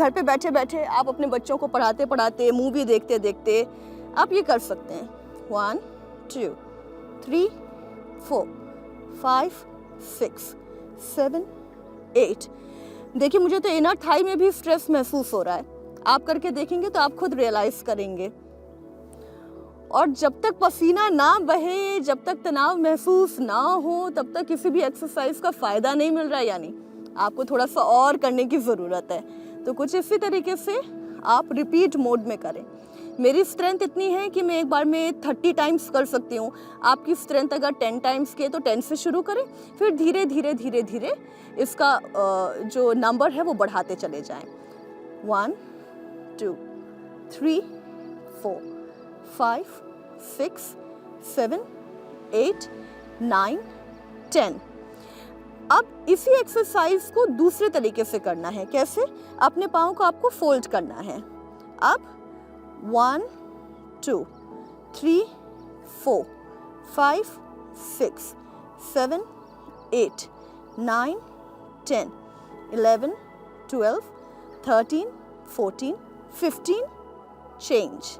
घर पे बैठे बैठे आप अपने बच्चों को पढ़ाते पढ़ाते, मूवी देखते देखते आप ये कर सकते हैं। 1 2 3 4 5 6 7 8। देखिए मुझे तो इनर थाई में भी स्ट्रेस महसूस हो रहा है। आप करके देखेंगे तो आप खुद रियलाइज करेंगे। और जब तक पसीना ना बहे, जब तक तनाव महसूस ना हो, तब तक किसी भी एक्सरसाइज का फ़ायदा नहीं मिल रहा है, यानी आपको थोड़ा सा और करने की ज़रूरत है। तो कुछ इसी तरीके से आप रिपीट मोड में करें। मेरी स्ट्रेंथ इतनी है कि मैं एक बार में 30 टाइम्स कर सकती हूँ। आपकी स्ट्रेंथ अगर 10 टाइम्स के तो 10 से शुरू करें, फिर धीरे धीरे धीरे धीरे इसका जो नंबर है वो बढ़ाते चले जाएं। 1 2 3 4 5 6 7 8 9 10। अब इसी एक्सरसाइज को दूसरे तरीके से करना है। कैसे? अपने पाँव को आपको फोल्ड करना है। अब 1 2 3 4 5 6 7 8 9 10 11 12 13 14 15 चेंज।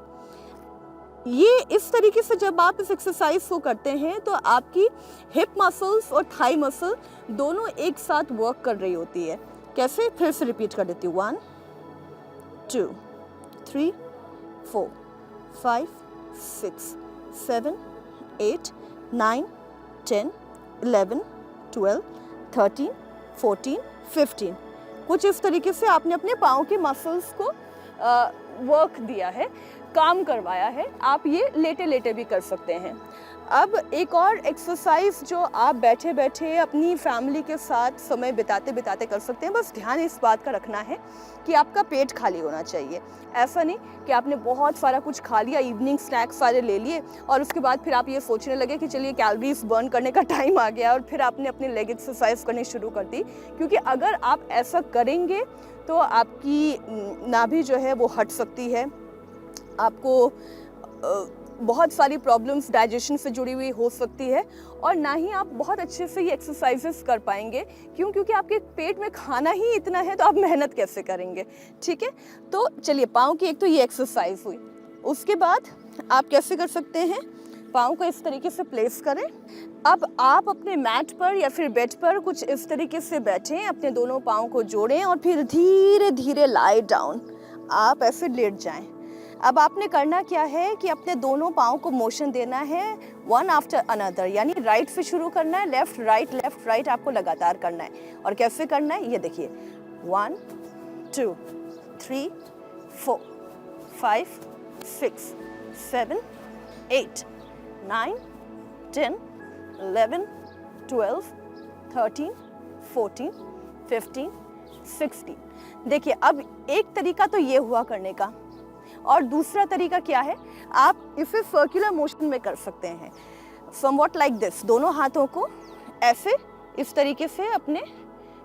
ये इस तरीके से जब आप इस एक्सरसाइज को करते हैं तो आपकी हिप मसल्स और थाई मसल दोनों एक साथ वर्क कर रही होती है। कैसे? फिर से रिपीट कर देती हूँ। 1 2 3 4 5 6 7 8 9 10 11 12 13 14 15। कुछ इस तरीके से आपने अपने पाँव के मसल्स को वर्क दिया है, काम करवाया है। आप ये लेटे लेटे भी कर सकते हैं। अब एक और एक्सरसाइज जो आप बैठे बैठे अपनी फैमिली के साथ समय बिताते बिताते कर सकते हैं। बस ध्यान इस बात का रखना है कि आपका पेट खाली होना चाहिए। ऐसा नहीं कि आपने बहुत सारा कुछ खा लिया, इवनिंग स्नैक्स सारे ले लिए और उसके बाद फिर आप ये सोचने लगे कि चलिए कैलोरीज बर्न करने का टाइम आ गया और फिर आपने अपनी लेग एक्सरसाइज करनी शुरू कर दी। क्योंकि अगर आप ऐसा करेंगे तो आपकी नाभि जो है वो हट सकती है। आपको बहुत सारी प्रॉब्लम्स डाइजेशन से जुड़ी हुई हो सकती है और ना ही आप बहुत अच्छे से ये एक्सरसाइजेस कर पाएंगे। क्यों? क्योंकि आपके पेट में खाना ही इतना है तो आप मेहनत कैसे करेंगे? ठीक है, तो चलिए पाँव की एक तो ये एक्सरसाइज हुई। उसके बाद आप कैसे कर सकते हैं? पाँव को इस तरीके से प्लेस करें। अब आप अपने मैट पर या फिर बेड पर कुछ इस तरीके से बैठें, अपने दोनों पाँव को जोड़ें और फिर धीरे धीरे लाई डाउन आप ऐसे लेट जाएं। अब आपने करना क्या है कि अपने दोनों पाँव को मोशन देना है वन आफ्टर अनदर, यानी राइट से शुरू करना है, लेफ्ट राइट आपको लगातार करना है। और कैसे करना है ये देखिए। 1 2 3 4 5 6 7 8 9 10 11 12 13 14 15 16। देखिए अब एक तरीका तो ये हुआ करने का और दूसरा तरीका क्या है? आप इसे सर्कुलर मोशन में कर सकते हैं। Somewhat like this. दोनों हाथों को ऐसे इस तरीके से अपने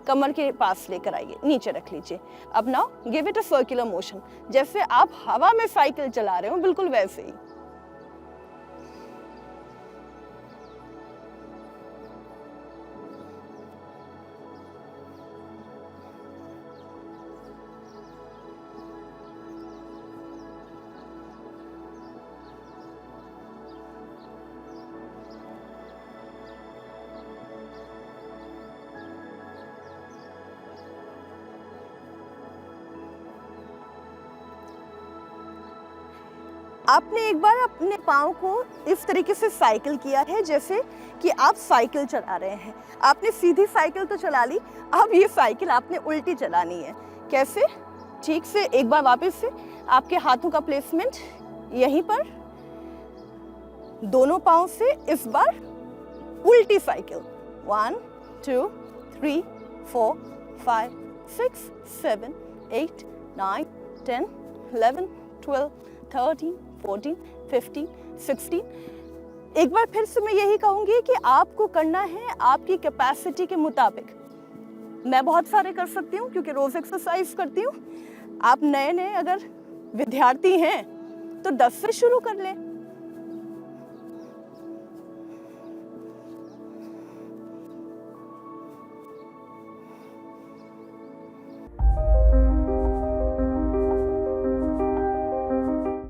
कमर के पास लेकर आइए, नीचे रख लीजिए। अब now give it a circular motion. जैसे आप हवा में साइकिल चला रहे हो, बिल्कुल वैसे ही। आपने एक बार अपने पाँव को इस तरीके से साइकिल किया है जैसे कि आप साइकिल चला रहे हैं। आपने सीधी साइकिल तो चला ली, अब ये साइकिल आपने उल्टी चलानी है। कैसे? ठीक से एक बार वापस से आपके हाथों का प्लेसमेंट यहीं पर, दोनों पाँव से इस बार उल्टी साइकिल। 1 2 3 4 5 6 7 8 9 10 11 12 13 14 15 16। एक बार फिर से मैं यही कहूंगी कि आपको करना है आपकी कैपेसिटी के मुताबिक। मैं बहुत सारे कर सकती हूँ क्योंकि रोज एक्सरसाइज करती हूँ। आप नए नए अगर विद्यार्थी हैं तो 10 से शुरू कर लें।